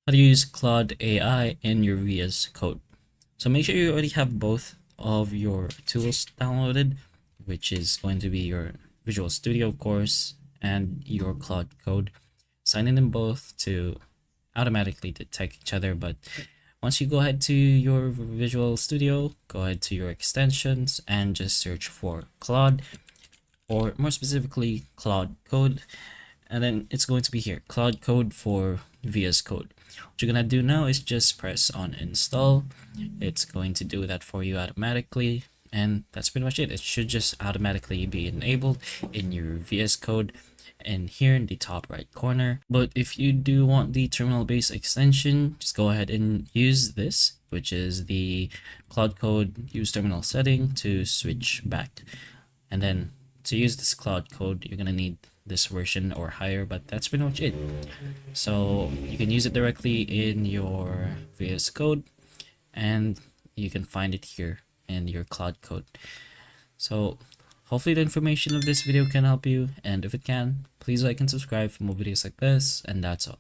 how to use Claude AI in your VS Code. So make sure you already have both of your tools downloaded, which is going to be your Visual Studio, of course, and your Claude Code. Sign in them both to automatically detect each other, but once you go ahead to your Visual Studio, go ahead to your extensions and just search for Claude, or more specifically Claude Code, and then it's going to be here, Claude Code for VS Code. What you're gonna do now is just press on install. It's going to do that for you automatically, and that's pretty much it. It should just automatically be enabled in your VS Code and here in the top right corner. But if you do want the terminal based extension, just go ahead and use this, which is the Claude Code use terminal setting to switch back. And then to use this Claude Code, you're gonna need this version or higher, but that's pretty much it. So you can use it directly in your VS Code, and you can find it here in your Claude Code. So hopefully the information of this video can help you, and if it can, please like and subscribe for more videos like this, and that's all.